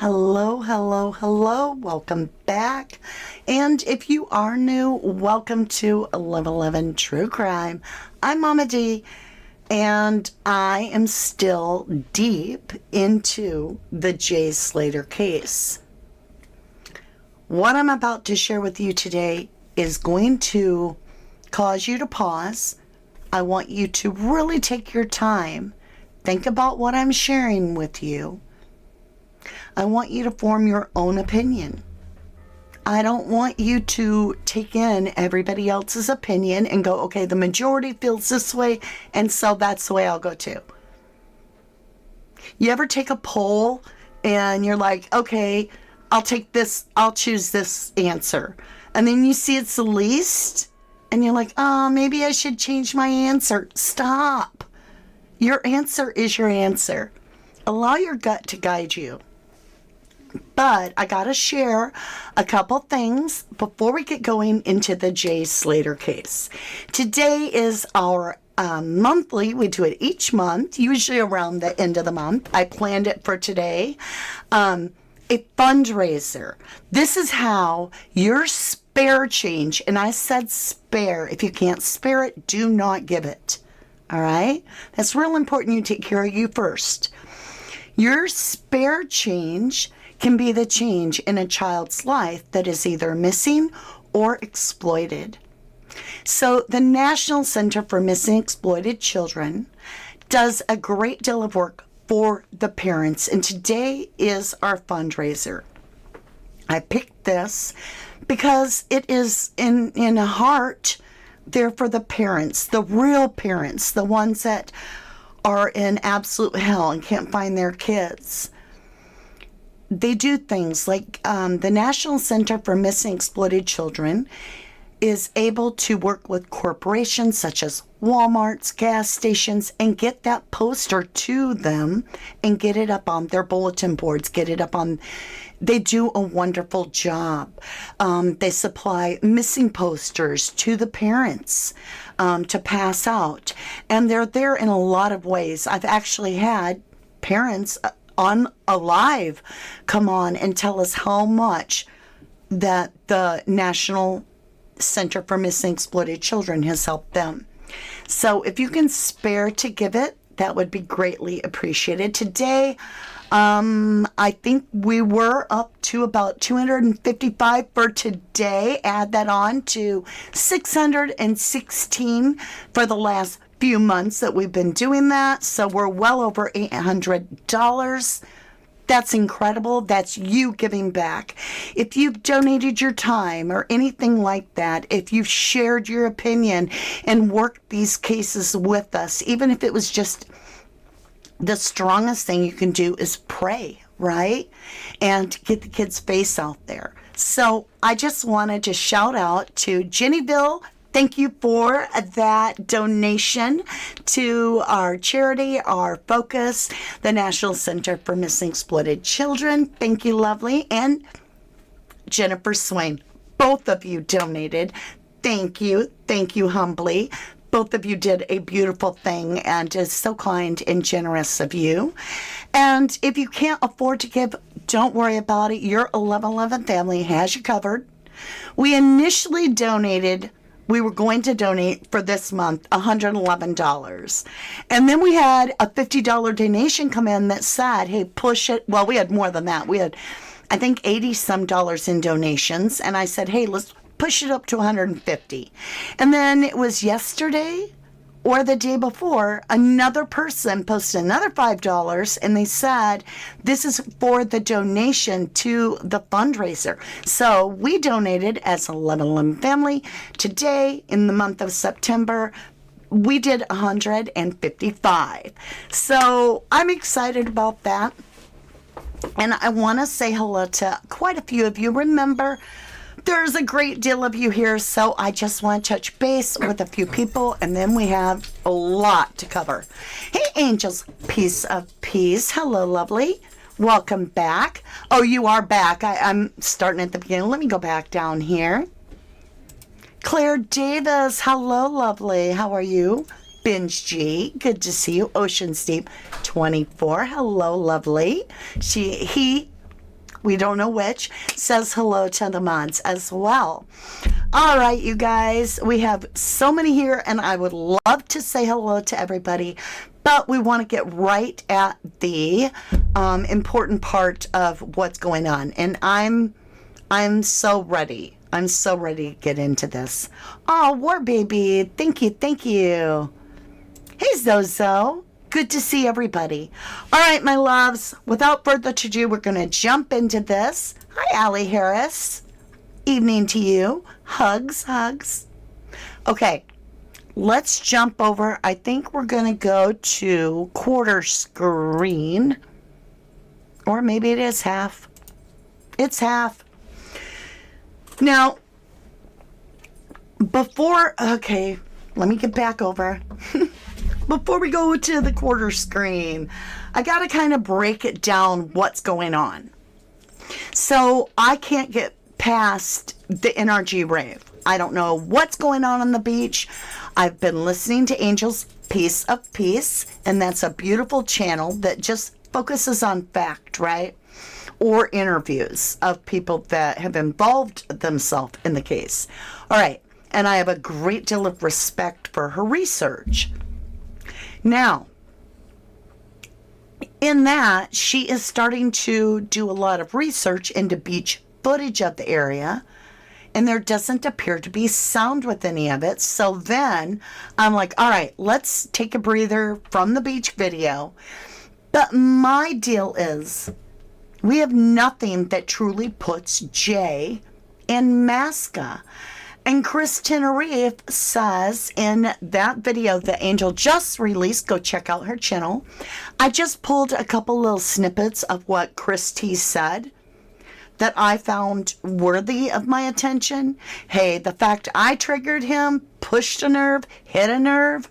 Hello, hello, hello. Welcome back. And if you are new, welcome to 1111 True Crime. I'm Mama D, and I am still deep into the Jay Slater case. What I'm about to share with you today is going to cause you to pause. I want you to really take your time. Think about what I'm sharing with you. I want you to form your own opinion. I don't want you to take in everybody else's opinion and go, okay, the majority feels this way, and so that's the way I'll go too. You ever take a poll and you're like, okay, I'll choose this answer. And then you see it's the least, and you're like, oh, maybe I should change my answer. Stop. Your answer is your answer. Allow your gut to guide you. But I got to share a couple things before we get going into the Jay Slater case. Today is our monthly. We do it each month, usually around the end of the month. I planned it for today. A fundraiser. This is how your spare change, and I said spare. If you can't spare it, do not give it. All right? That's real important you take care of you first. Your spare change can be the change in a child's life that is either missing or exploited. So the National Center for Missing and Exploited Children does a great deal of work for the parents, and today is our fundraiser. I picked this because it is in a heart there for the parents, the real parents, the ones that are in absolute hell and can't find their kids. They do things like the National Center for Missing and Exploited Children is able to work with corporations such as Walmart's, gas stations, and get that poster to them and get it up on their bulletin boards, they do a wonderful job. They supply missing posters to the parents to pass out. And they're there in a lot of ways. I've actually had parents on a live come on and tell us how much that the National Center for Missing and Exploited Children has helped them. So if you can spare to give it, that would be greatly appreciated. Today, I think we were up to about 255 for today. Add that on to 616 for the last few months that we've been doing that. So we're well over $800. That's incredible. That's you giving back. If you've donated your time or anything like that, if you've shared your opinion and worked these cases with us, even if it was just the strongest thing you can do is pray, right? And get the kid's face out there. So I just wanted to shout out to Jennyville. Thank you for that donation to our charity, our focus, the National Center for Missing and Exploited Children. Thank you, lovely. And Jennifer Swain, both of you donated. Thank you. Thank you humbly. Both of you did a beautiful thing, and is so kind and generous of you. And if you can't afford to give, don't worry about it. Your 1111 family has you covered. We initially we were going to donate for this month $111. And then we had a $50 donation come in that said, hey, push it. Well, we had more than that. We had, I think, $80 some in donations. And I said, hey, let's push it up to 150. And then it was yesterday or the day before, another person posted another $5, and they said, this is for the donation to the fundraiser. So we donated as a 1111 family. Today, in the month of September, we did 155. So I'm excited about that. And I want to say hello to quite a few of you. Remember, there's a great deal of you here, so I just want to touch base with a few people, and then we have a lot to cover. Hey, angels, piece of peace. Hello, lovely. Welcome back. Oh, you are back. I'm starting at the beginning. Let me go back down here. Claire Davis. Hello, lovely. How are you? Binge G, good to see you. Ocean Steep 24. Hello, lovely. He we don't know which, says hello to the mods as well. All right, you guys, we have so many here, and I would love to say hello to everybody, but we want to get right at the important part of what's going on, and I'm so ready. I'm so ready to get into this. Oh, War Baby, thank you, thank you. Hey, Zozo. Good to see everybody. All right, my loves, without further ado, we're going to jump into this. Hi, Allie Harris. Evening to you. Hugs, hugs. Okay, let's jump over. I think we're going to go to quarter screen. Or maybe it is half. It's half. Now, okay, let me get back over. Before we go to the quarter screen, I got to kind of break it down what's going on. So I can't get past the NRG rave. I don't know what's going on the beach. I've been listening to Angel's Piece of Peace, and that's a beautiful channel that just focuses on fact, right? Or interviews of people that have involved themselves in the case. All right, and I have a great deal of respect for her research. Now, in that, she is starting to do a lot of research into beach footage of the area, and there doesn't appear to be sound with any of it. So then I'm like, all right, let's take a breather from the beach video. But my deal is, we have nothing that truly puts Jay in Masca. And Chris Tenerife says in that video that Angel just released, go check out her channel. I just pulled a couple little snippets of what Chris T said that I found worthy of my attention. Hey, the fact I triggered him, pushed a nerve, hit a nerve,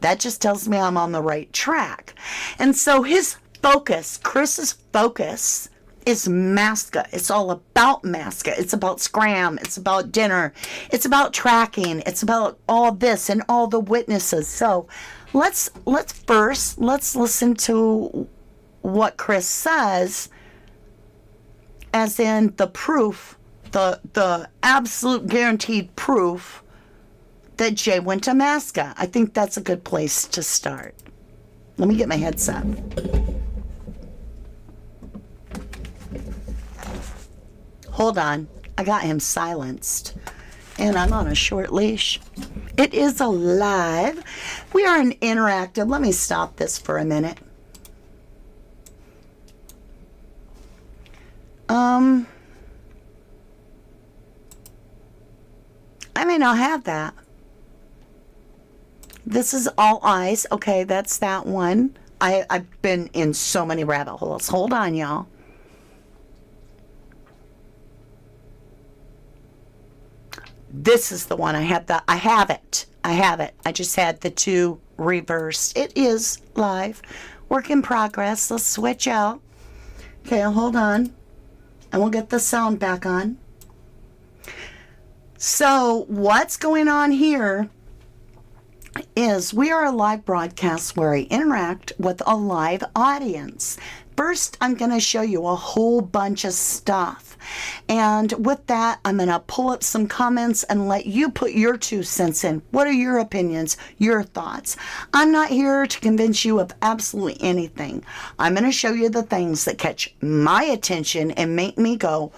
that just tells me I'm on the right track. And so his focus, Chris's focus, is Masca. It's all about Masca. It's about Scram. It's about dinner. It's about tracking. It's about all this and all the witnesses. So let's listen to what Chris says, as in the proof, the absolute guaranteed proof that Jay went to Masca. I think that's a good place to start. Let me get my headset. Hold on, I got him silenced, and I'm on a short leash. It is alive. We are an interactive. Let me stop this for a minute. I may not have that. This is all eyes. Okay, that's that one. I've been in so many rabbit holes. Hold on, y'all. This is the one I have. I have it. I just had the two reversed. It is live. Work in progress. Let's switch out. Okay, hold on. And we'll get the sound back on. So what's going on here is we are a live broadcast where I interact with a live audience. First, I'm going to show you a whole bunch of stuff. And with that, I'm going to pull up some comments and let you put your 2 cents in. What are your opinions, your thoughts? I'm not here to convince you of absolutely anything. I'm going to show you the things that catch my attention and make me go,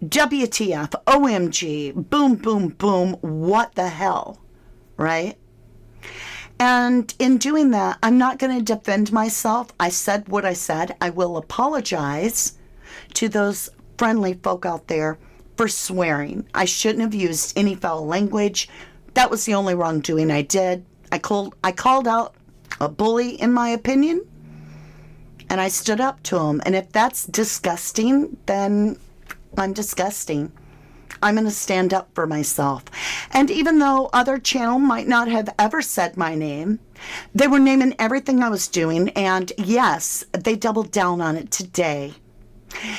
WTF, OMG, boom, boom, boom, what the hell, right? And in doing that, I'm not going to defend myself. I said what I said. I will apologize to those friendly folk out there for swearing. I shouldn't have used any foul language. That was the only wrongdoing I did. I called out a bully, in my opinion, and I stood up to him. And if that's disgusting, then I'm disgusting. I'm going to stand up for myself. And even though other channel might not have ever said my name, they were naming everything I was doing. And yes, they doubled down on it today.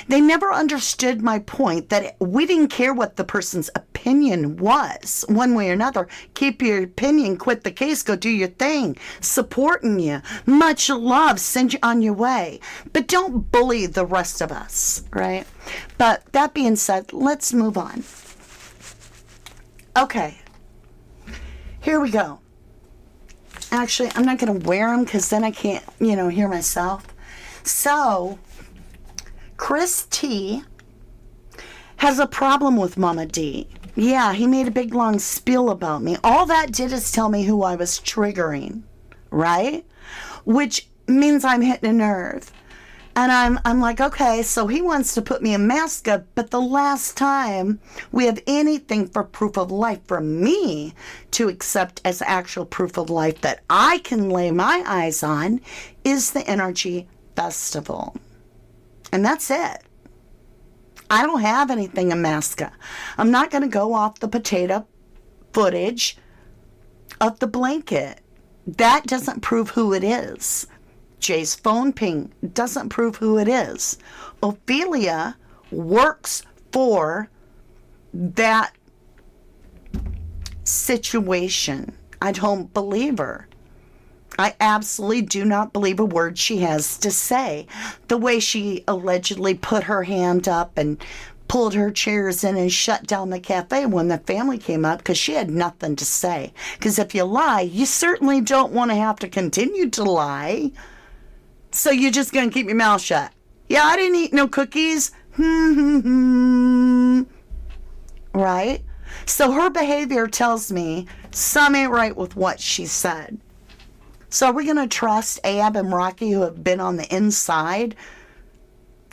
They never understood my point that we didn't care what the person's opinion was, one way or another. Keep your opinion, quit the case, go do your thing. Supporting you. Much love, send you on your way. But don't bully the rest of us, right? But that being said, let's move on. Okay. Here we go. Actually, I'm not going to wear them because then I can't, hear myself. So, Chris T has a problem with Mama D. Yeah, he made a big long spiel about me. All that did is tell me who I was triggering, right? Which means I'm hitting a nerve. And I'm like, okay, so he wants to put me in Masca, but the last time we have anything for proof of life for me to accept as actual proof of life that I can lay my eyes on is the Energy Festival. And that's it. I don't have anything in Masca. I'm not going to go off the potato footage of the blanket. That doesn't prove who it is. Jay's phone ping doesn't prove who it is. Ophelia works for that situation. I don't believe her. I absolutely do not believe a word she has to say. The way she allegedly put her hand up and pulled her chairs in and shut down the cafe when the family came up because she had nothing to say. Because if you lie, you certainly don't want to have to continue to lie. So you're just going to keep your mouth shut. Yeah, I didn't eat no cookies. Right? So her behavior tells me some ain't right with what she said. So are we going to trust Ab and Rocky, who have been on the inside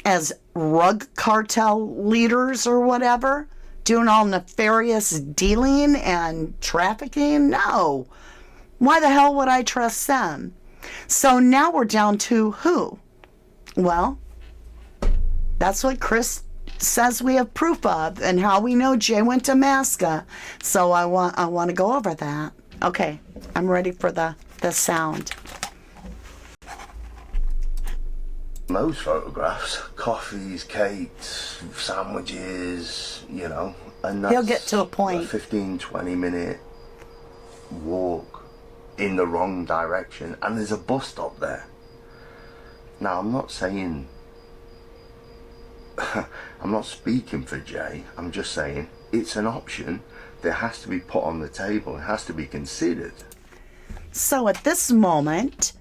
as rug cartel leaders or whatever, doing all nefarious dealing and trafficking? No. Why the hell would I trust them? So now we're down to who? Well, that's what Chris says we have proof of and how we know Jay went to Masca. So I want to go over that. Okay, I'm ready for the sound. Most photographs, coffees, cakes, sandwiches, and that's He'll get to a point. A 15, 20-minute walk in the wrong direction, and there's a bus stop there. Now, I'm not saying, I'm not speaking for Jay, I'm just saying it's an option that has to be put on the table, it has to be considered. So at this moment,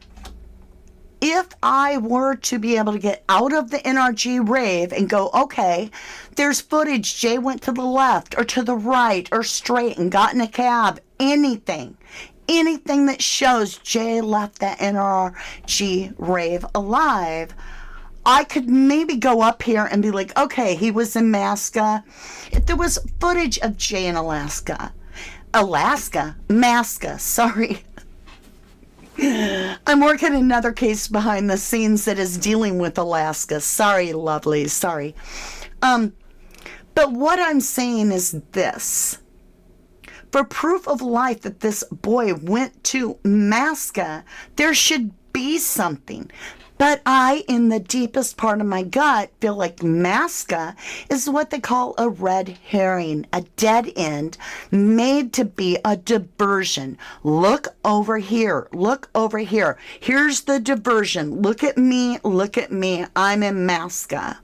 if I were to be able to get out of the NRG rave and go, okay, there's footage, Jay went to the left or to the right or straight and got in a cab, anything that shows Jay left that NRG rave alive, I could maybe go up here and be like, okay, he was in Masca. If there was footage of Jay in Masca, sorry. I'm working another case behind the scenes that is dealing with Alaska. Sorry, lovely, sorry. But what I'm saying is this. For proof of life that this boy went to Masca, there should be something. But I, in the deepest part of my gut, feel like Masca is what they call a red herring, a dead end, made to be a diversion. Look over here. Look over here. Here's the diversion. Look at me. Look at me. I'm in Masca.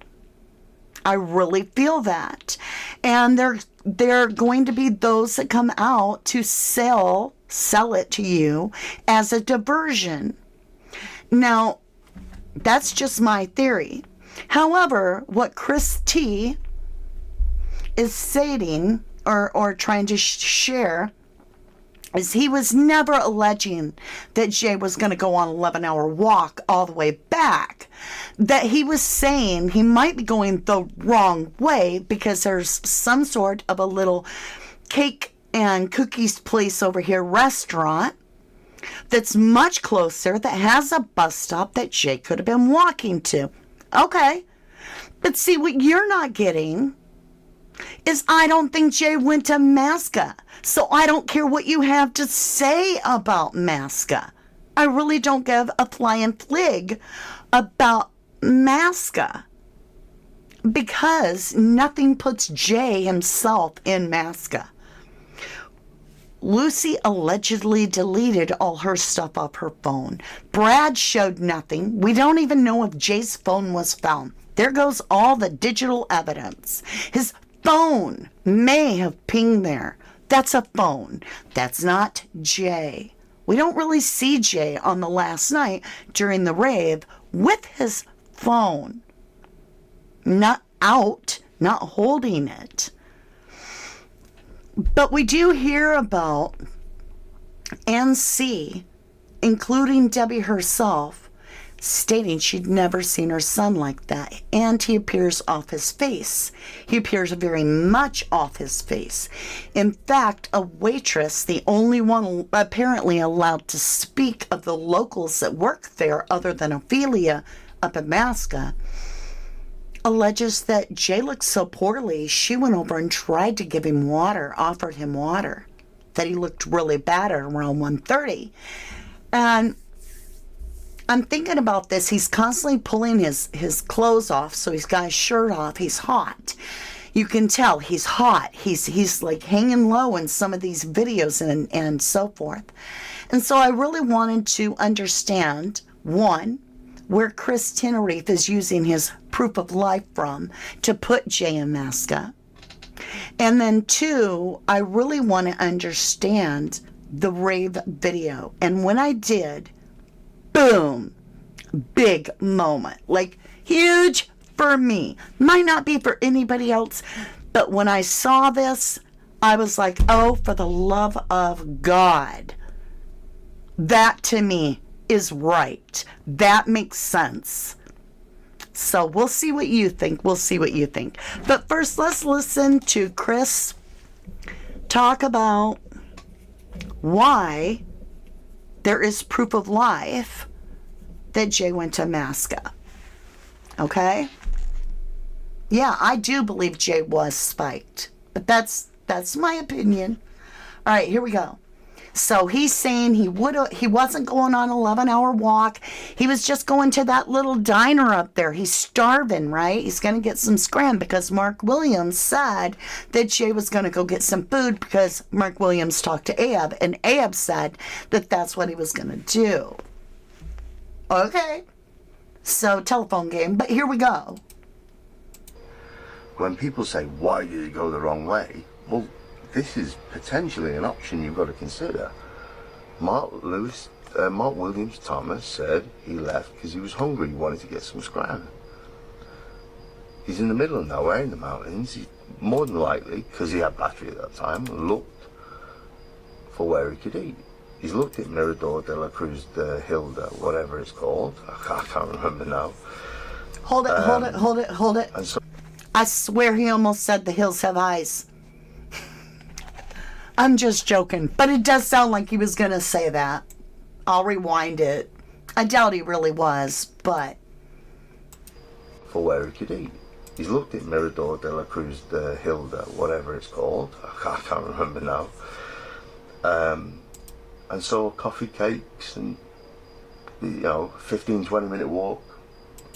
I really feel that. And there are going to be those that come out to sell it to you as a diversion. Now, that's just my theory. However, what Chris T is stating or trying to share is he was never alleging that Jay was going to go on an 11-hour walk all the way back. That he was saying he might be going the wrong way because there's some sort of a little cake and cookies place over here, restaurant, that's much closer, that has a bus stop that Jay could have been walking to. Okay. But see, what you're not getting is I don't think Jay went to Masca. So I don't care what you have to say about Masca. I really don't give a flying flig about Masca. because nothing puts Jay himself in Masca. Lucy allegedly deleted all her stuff off her phone. Brad showed nothing. We don't even know if Jay's phone was found. There goes all the digital evidence. His phone may have pinged there. That's a phone. That's not Jay. We don't really see Jay on the last night during the rave with his phone. Not out, not holding it. But we do hear about and see, including Debbie herself, stating she'd never seen her son like that. And he appears off his face. He appears very much off his face. In fact, a waitress, the only one apparently allowed to speak of the locals that work there other than Ophelia up in Masca, alleges that Jay looked so poorly, she went over and tried to give him water, offered him water, that he looked really bad at around 1:30. And I'm thinking about this. He's constantly pulling his clothes off, so he's got his shirt off. He's hot. You can tell he's hot. He's like hanging low in some of these videos and so forth. And so I really wanted to understand, one, where Chris Tenerife is using his proof of life from to put Jay in Masca. And then two, I really want to understand the rave video. And when I did, boom, big moment. Like huge for me. Might not be for anybody else, but when I saw this, I was like, oh, for the love of God. That to me is right. That makes sense. So we'll see what you think. We'll see what you think. But first, let's listen to Chris talk about why there is proof of life that Jay went to Masca. Okay? Yeah, I do believe Jay was spiked. But that's my opinion. All right, here we go. So he's saying he wasn't going on an 11-hour walk. He was just going to that little diner up there. He's starving, right? He's going to get some scram because Mark Williams said that Jay was going to go get some food because Mark Williams talked to Ahab, and Ahab said that that's what he was going to do. Okay. So telephone game, but here we go. When people say, why did it go the wrong way? Well, this is potentially an option you've got to consider. Mark Williams Thomas said he left because he was hungry. He wanted to get some scram. He's in the middle of nowhere in the mountains. He more than likely, because he had battery at that time, looked for where he could eat. He's looked at Mirador de la Cruz de Hilda, whatever it's called. I can't remember now. Hold it. And so, I swear he almost said the hills have eyes. I'm just joking, but it does sound like he was going to say that. I'll rewind it. I doubt he really was, but... for where he could eat. He's looked at Mirador de la Cruz de Hilda, whatever it's called. I can't remember now. And saw coffee cakes and, 15-20 minute walk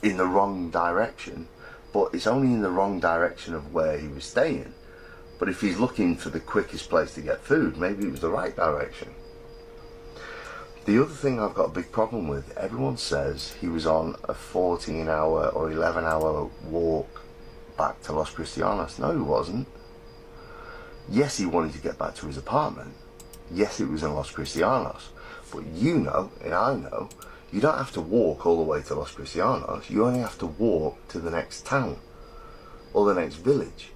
in the wrong direction. But it's only in the wrong direction of where he was staying. But if he's looking for the quickest place to get food, maybe it was the right direction. The other thing I've got a big problem with, everyone says he was on a 14-hour or 11-hour walk back to Los Cristianos. No, he wasn't. Yes, he wanted to get back to his apartment. Yes, it was in Los Cristianos. But you know, and I know, you don't have to walk all the way to Los Cristianos. You only have to walk to the next town or the next village.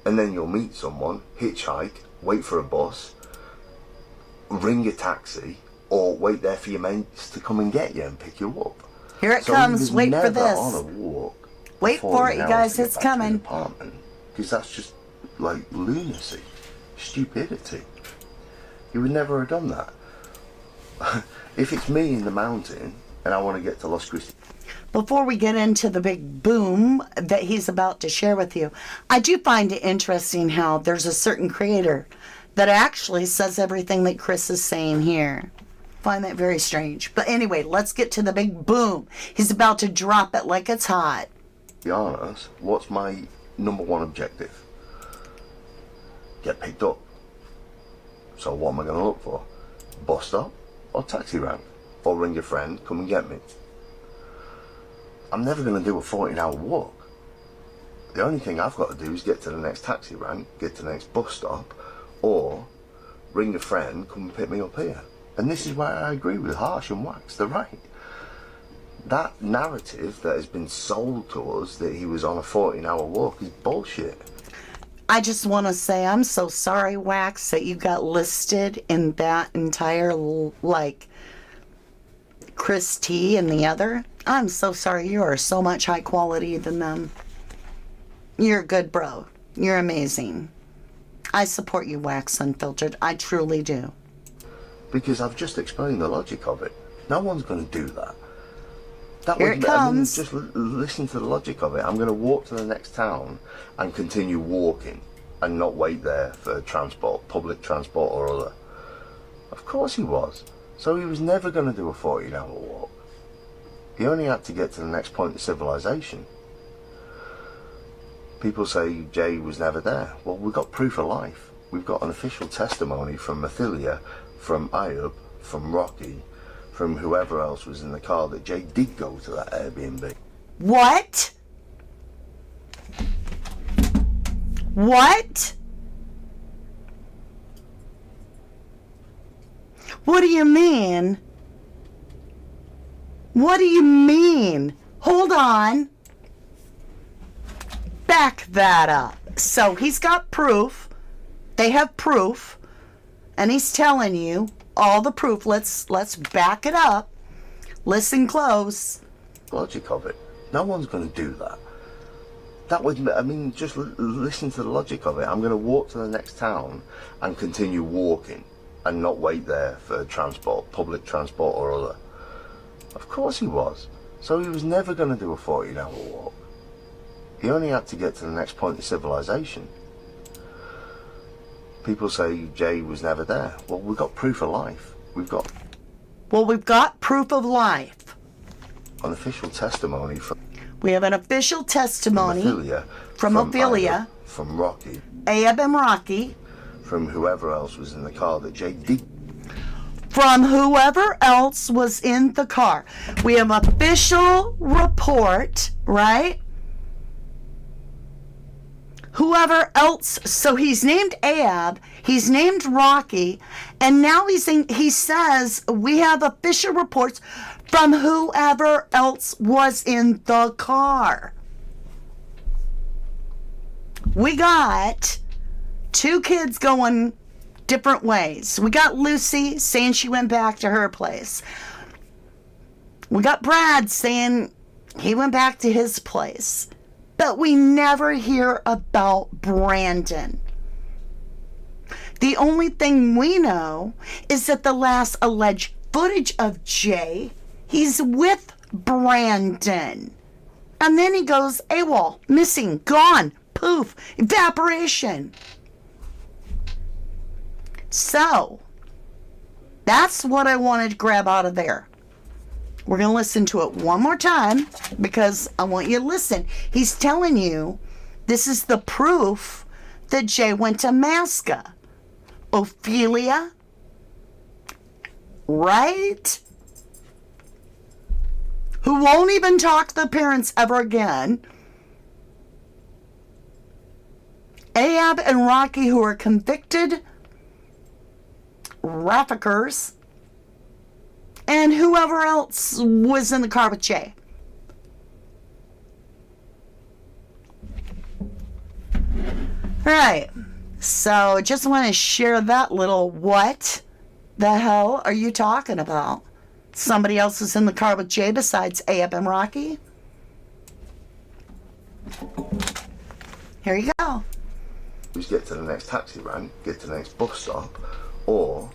And then you'll meet someone, hitchhike, wait for a bus, ring a taxi, or wait there for your mates to come and get you and pick you up. Here it comes. Wait for this. On a walk. Wait for it, you guys. It's coming. Because that's just like lunacy, stupidity. You would never have done that. If it's me in the mountain and I want to get to Los Cristianos. Before we get into the big boom that he's about to share with you, I do find it interesting how there's a certain creator that actually says everything that Chris is saying here. Find that very strange. But anyway, let's get to the big boom. He's about to drop it like it's hot. be honest, what's my number one objective? Get picked up. So what am I going to look for? Bus stop or taxi rank? Or ring a friend, come and get me. I'm never going to do a 14-hour walk. The only thing I've got to do is get to the next taxi rank, get to the next bus stop, or ring a friend, come and pick me up here. And this is why I agree with Harsh and Wax, they're right. That narrative that has been sold to us that he was on a 14-hour walk is bullshit. I just want to say I'm so sorry, Wax, that you got listed in that entire, like, Chris T and the other. I'm so sorry. You are so much high quality than them. You're a good bro. You're amazing. I support you, Wax Unfiltered. I truly do. Because I've just explained the logic of it. No one's going to do that. Here it comes. Just listen to the logic of it. I'm going to walk to the next town and continue walking and not wait there for transport, public transport or other. Of course he was. So he was never going to do a 14-hour walk. He only had to get to the next point of civilization. People say Jay was never there. Well, we've got proof of life. We've got an official testimony from Mathilda, from Ayub, from Rocky, from whoever else was in the car that Jay did go to that Airbnb. What? What? What do you mean? What do you mean? Hold on. Back that up. So he's got proof. They have proof. And he's telling you all the proof. Let's back it up. Listen close. Logic of it. No one's going to do that. That would, just listen to the logic of it. I'm going to walk to the next town and continue walking and not wait there for transport, public transport or other. Of course he was. So he was never going to do a 14-hour walk. He only had to get to the next point of civilization. People say Jay was never there. Well, we've got proof of life. We've got proof of life. An official testimony from... We have an official testimony from Ophelia, from Rocky, Ayub and Rocky, from whoever else was in the car that Jay did. From whoever else was in the car. We have official report, right? Whoever else, so he's named Ayub, he's named Rocky, and now he says we have official reports from whoever else was in the car. We got two kids going different ways. We got Lucy saying she went back to her place. We got Brad saying he went back to his place. But we never hear about Brandon. The only thing we know is that the last alleged footage of Jay, he's with Brandon. And then he goes AWOL, missing, gone, poof, evaporation. So, that's what I wanted to grab out of there. We're going to listen to it one more time because I want you to listen. He's telling you this is the proof that Jay went to Masca. Ophelia, right? Who won't even talk to the parents ever again. Ayub and Rocky, who are convicted traffickers. And whoever else was in the car with Jay. Right. So just want to share that little what the hell are you talking about? Somebody else was in the car with Jay besides Ayub and Rocky? Here you go. Just get to the next taxi rank, get to the next bus stop, or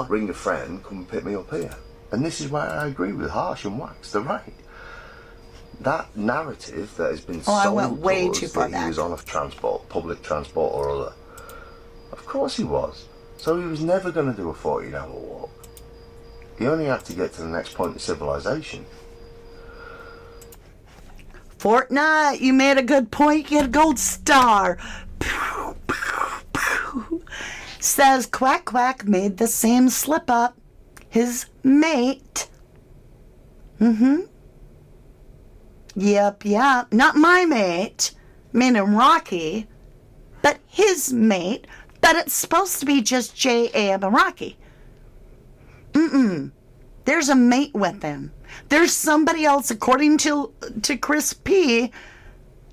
ring a friend, come and pick me up here. And this is why I agree with Harsh and Wax. They're right. That narrative that has been sold I went way to us too far that he was on a transport, public transport or other. Of course he was. So he was never going to do a 14-hour walk. He only had to get to the next point of civilization. Fortnite, you made a good point. You get a gold star. Says Quack Quack made the same slip up. His mate. Yep. Not my mate, meaning Rocky, but his mate. But it's supposed to be just J.A. and Rocky. There's a mate with him. There's somebody else, according to Chris P.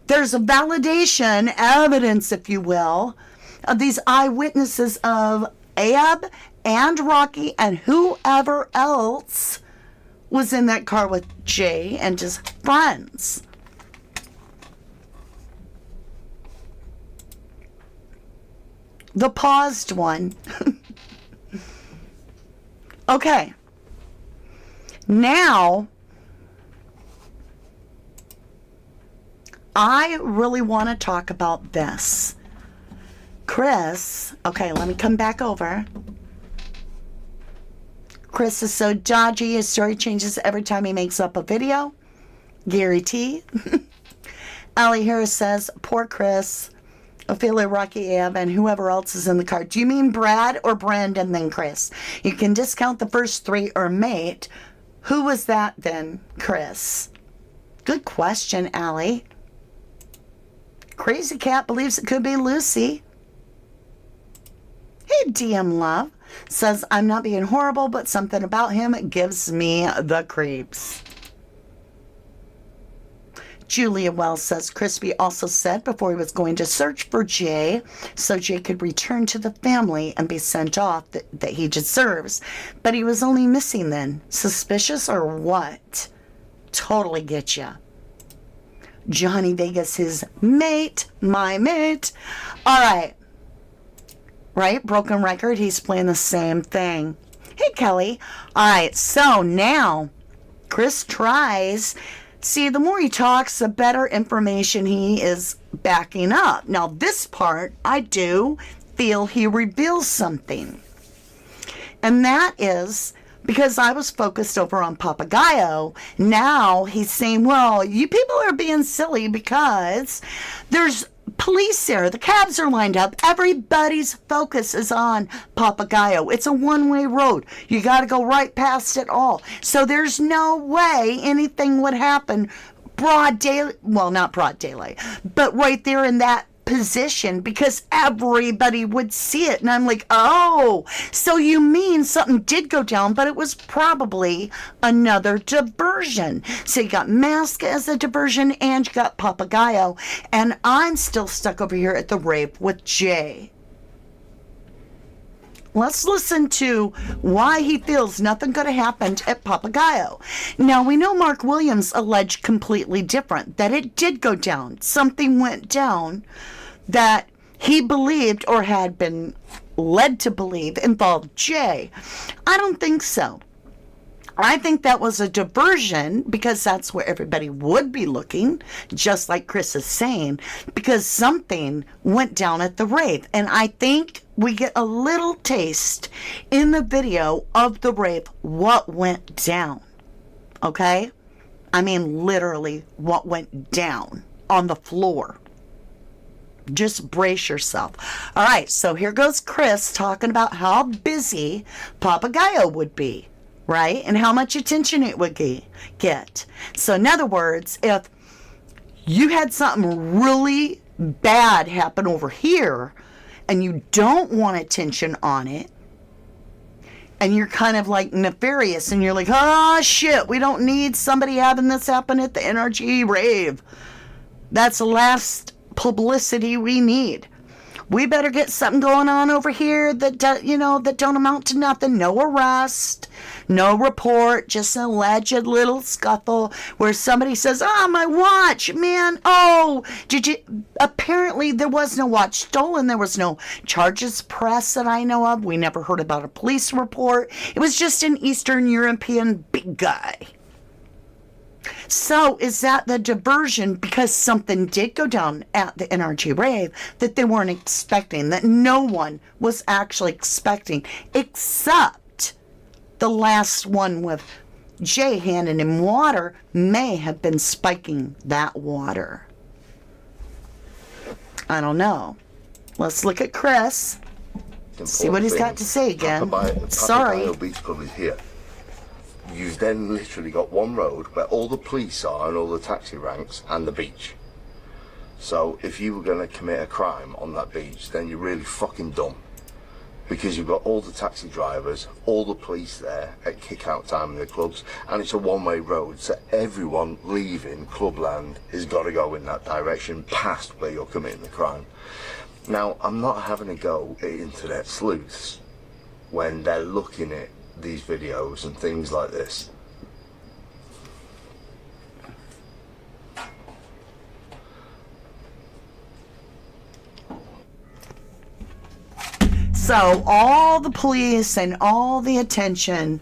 There's a validation, evidence, if you will, of these eyewitnesses of Ab and Rocky and whoever else was in that car with Jay and his friends. The paused one. Okay. Now, I really want to talk about this. Chris, okay, let me come back over. Chris is so dodgy, his story changes every time he makes up a video. Gary T. Allie Harris says, poor Chris, Ophelia, Rocky Ave, and whoever else is in the car. Do you mean Brad or Brandon then Chris? You can discount the first three or mate. Who was that then, Chris? Good question, Allie. Crazy Cat believes it could be Lucy. Hey, DM Love says, I'm not being horrible, but something about him gives me the creeps. Julia Wells says, Crispy also said before he was going to search for Jay so Jay could return to the family and be sent off that he deserves. But he was only missing then. Suspicious or what? Totally get ya. Johnny Vegas, his mate, my mate. All right. Right? Broken record. He's playing the same thing. Hey, Kelly. All right. So now Chris tries. See, the more he talks, the better information he is backing up. Now, this part, I do feel he reveals something. And that is because I was focused over on Papagayo. Now he's saying, well, you people are being silly because there's police there. The cabs are lined up. Everybody's focus is on Papagayo. It's a one-way road. You got to go right past it all. So there's no way anything would happen broad daylight. Well, not broad daylight, but right there in that position because everybody would see it. And I'm like, oh, so you mean something did go down, but it was probably another diversion. So you got Mask as a diversion and you got Papagayo. And I'm still stuck over here at the rape with Jay. Let's listen to why he feels nothing could have happened at Papagayo. Now, we know Mark Williams alleged completely different, that it did go down. Something went down that he believed or had been led to believe involved Jay. I don't think so. I think that was a diversion because that's where everybody would be looking, just like Chris is saying, because something went down at the rave. And I think we get a little taste in the video of the rave what went down. Okay? I mean, literally what went down on the floor. Just brace yourself. All right, so here goes Chris talking about how busy Papagayo would be. Right? And how much attention it would get. So in other words, if you had something really bad happen over here and you don't want attention on it and you're kind of like nefarious and you're like, oh shit, we don't need somebody having this happen at the NRG rave. That's the last publicity we need. We better get something going on over here that don't amount to nothing. No arrest, no report, just an alleged little scuffle where somebody says, "Oh, my watch, man! Oh, did you?" Apparently, there was no watch stolen. There was no charges pressed that I know of. We never heard about a police report. It was just an Eastern European big guy. So is that the diversion because something did go down at the NRG rave that they weren't expecting, that no one was actually expecting, except the last one with Jay handing him water may have been spiking that water. I don't know. Let's look at Chris. See what he's got to say again. Sorry. Papagayo Beach Club is here. You've then literally got one road where all the police are and all the taxi ranks and the beach. So if you were going to commit a crime on that beach, then you're really fucking dumb. Because you've got all the taxi drivers, all the police there at kick-out time in the clubs, and it's a one-way road, so everyone leaving Clubland has got to go in that direction past where you're committing the crime. Now, I'm not having a go at internet sleuths when they're looking at these videos and things like this. So all the police and all the attention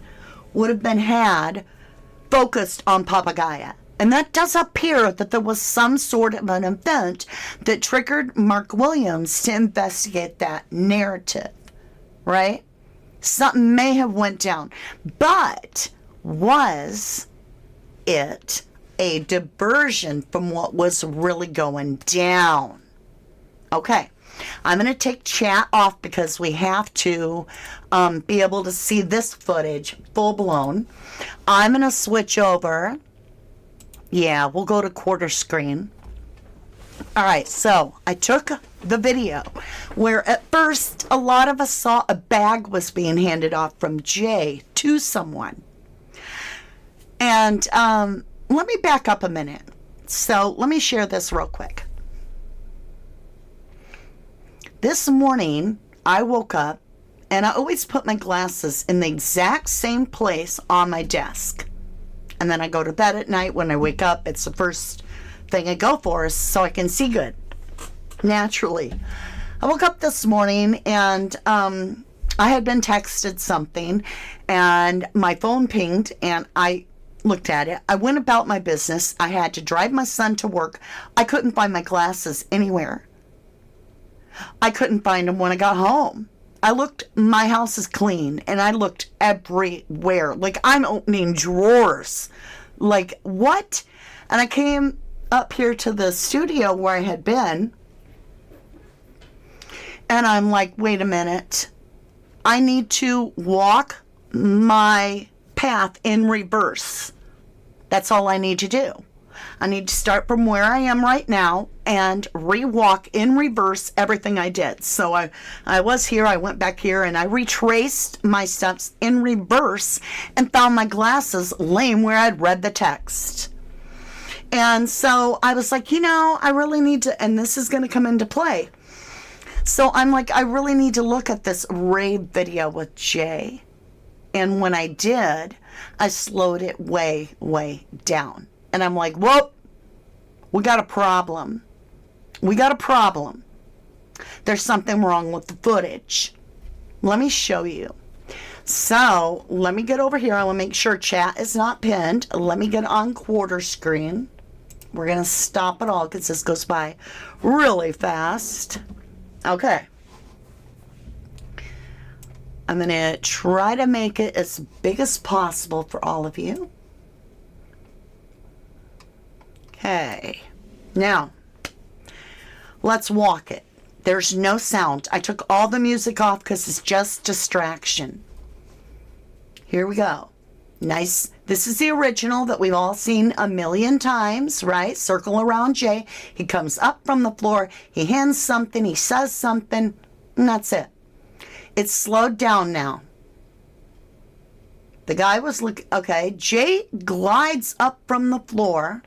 would have been had focused on Papagayo. And that does appear that there was some sort of an event that triggered Mark Williams to investigate that narrative, right? Something may have went down. But was it a diversion from what was really going down? Okay. I'm going to take chat off because we have to be able to see this footage full blown. I'm going to switch over. Yeah, we'll go to quarter screen. All right, so I took the video where at first a lot of us saw a bag was being handed off from Jay to someone. And let me back up a minute. So let me share this real quick. This morning, I woke up, and I always put my glasses in the exact same place on my desk. And then I go to bed at night. When I wake up, it's the first thing I go for so I can see good, naturally. I woke up this morning, and I had been texted something, and my phone pinged, and I looked at it. I went about my business. I had to drive my son to work. I couldn't find my glasses anywhere. I couldn't find them when I got home. I looked, my house is clean, and I looked everywhere. Like, I'm opening drawers. Like, what? And I came up here to the studio where I had been, and I'm like, wait a minute. I need to walk my path in reverse. That's all I need to do. I need to start from where I am right now and re-walk in reverse everything I did. So I was here, I went back here, and I retraced my steps in reverse and found my glasses laying where I'd read the text. And so I was like, I really need to, and this is going to come into play. So I'm like, I really need to look at this rave video with Jay. And when I did, I slowed it way, way down. And I'm like, whoop, we got a problem. We got a problem. There's something wrong with the footage. Let me show you. So let me get over here. I want to make sure chat is not pinned. Let me get on quarter screen. We're going to stop it all because this goes by really fast. Okay. I'm going to try to make it as big as possible for all of you. Okay, now, let's walk it. There's no sound. I took all the music off because it's just distraction. Here we go. Nice. This is the original that we've all seen a million times, right? Circle around Jay. He comes up from the floor. He hands something. He says something. And that's it. It's slowed down now. The guy was looking. Okay, Jay glides up from the floor.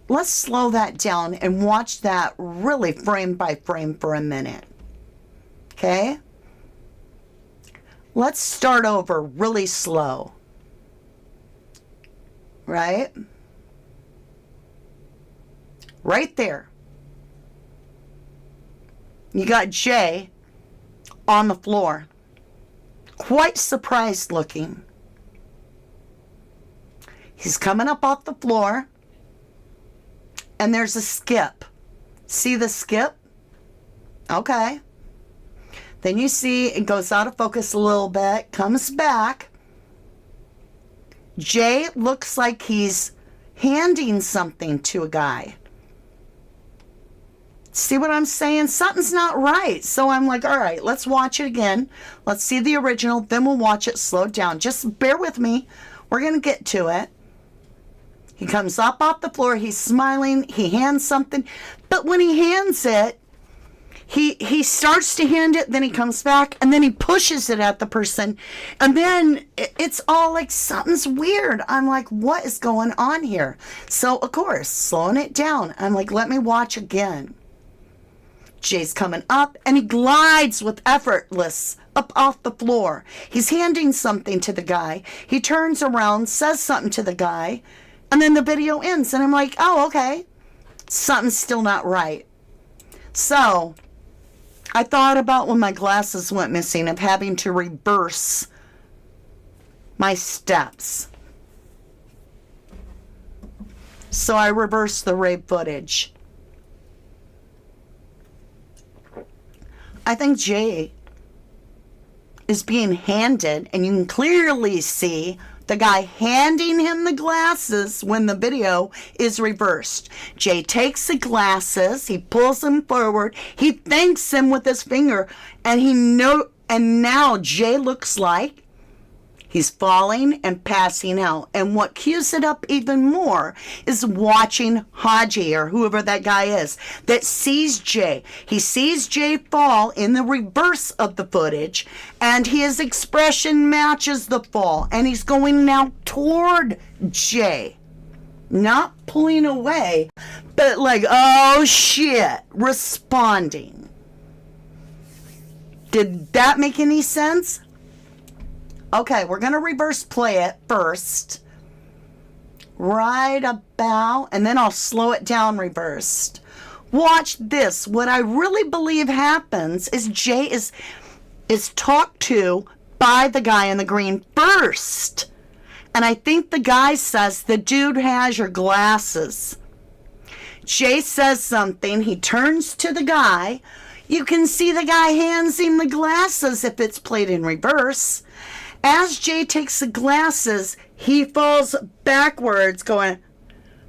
Let's slow that down and watch that really frame by frame for a minute. Okay? Let's start over really slow. Right? Right there. You got Jay on the floor. Quite surprised looking. He's coming up off the floor. And there's a skip. See the skip? Okay. Then you see it goes out of focus a little bit, comes back. Jay looks like he's handing something to a guy. See what I'm saying? Something's not right. So I'm like, all right, let's watch it again. Let's see the original. Then we'll watch it slowed down. Just bear with me. We're going to get to it. He comes up off the floor. He's smiling. He hands something. But when he hands it, he starts to hand it, then he comes back, and then he pushes it at the person. And then it's all like something's weird. I'm like, what is going on here? So, of course, slowing it down. I'm like, let me watch again. Jay's coming up, and he glides with effortless up off the floor. He's handing something to the guy. He turns around, says something to the guy, and then the video ends. And I'm like, oh, okay. Something's still not right. So I thought about when my glasses went missing of having to reverse my steps. So I reversed the rape footage. I think Jay is being handed, and you can clearly see the guy handing him the glasses when the video is reversed. Jay takes the glasses, he pulls them forward, he thanks him with his finger, and now Jay looks like he's falling and passing out. And what cues it up even more is watching Haji, or whoever that guy is, that sees Jay. He sees Jay fall in the reverse of the footage, and his expression matches the fall. And he's going now toward Jay. Not pulling away, but like, oh shit, responding. Did that make any sense? Okay, we're going to reverse play it first. Right about, and then I'll slow it down reversed. Watch this. What I really believe happens is Jay is talked to by the guy in the green first. And I think the guy says, the dude has your glasses. Jay says something. He turns to the guy. You can see the guy hands him the glasses if it's played in reverse. As Jay takes the glasses, he falls backwards going,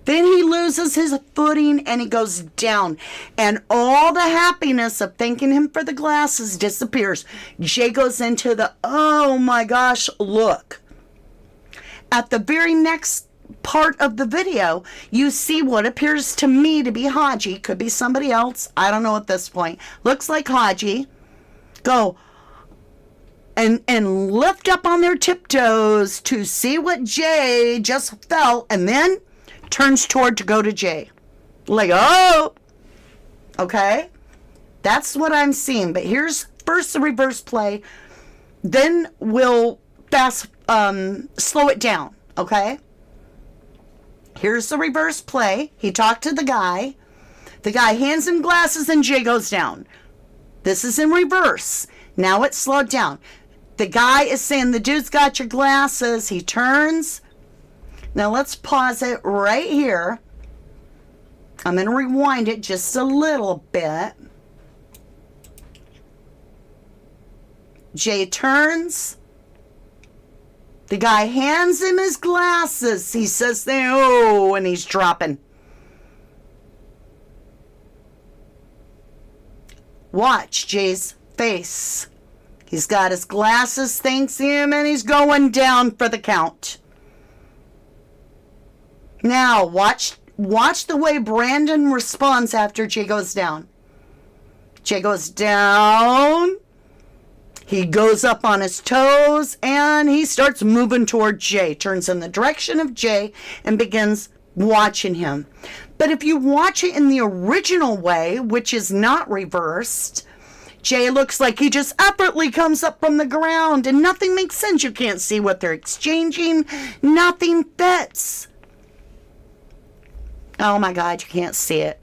then he loses his footing and he goes down. And all the happiness of thanking him for the glasses disappears. Jay goes into the, oh my gosh, look. At the very next part of the video, you see what appears to me to be Haji. Could be somebody else. I don't know at this point. Looks like Haji. Go. And lift up on their tiptoes to see what Jay just felt, and then turns toward to go to Jay. Like, oh! Okay? That's what I'm seeing. But here's first the reverse play. Then we'll slow it down. Okay? Here's the reverse play. He talked to the guy. The guy hands him glasses and Jay goes down. This is in reverse. Now it's slowed down. The guy is saying, the dude's got your glasses. He turns. Now let's pause it right here. I'm going to rewind it just a little bit. Jay turns. The guy hands him his glasses. He says, oh, and he's dropping. Watch Jay's face. He's got his glasses, thanks him, and he's going down for the count. Now, watch the way Brandon responds after Jay goes down. Jay goes down. He goes up on his toes, and he starts moving toward Jay. Turns in the direction of Jay and begins watching him. But if you watch it in the original way, which is not reversed, Jay looks like he just effortlessly comes up from the ground and nothing makes sense. You can't see what they're exchanging. Nothing fits. Oh my God, you can't see it.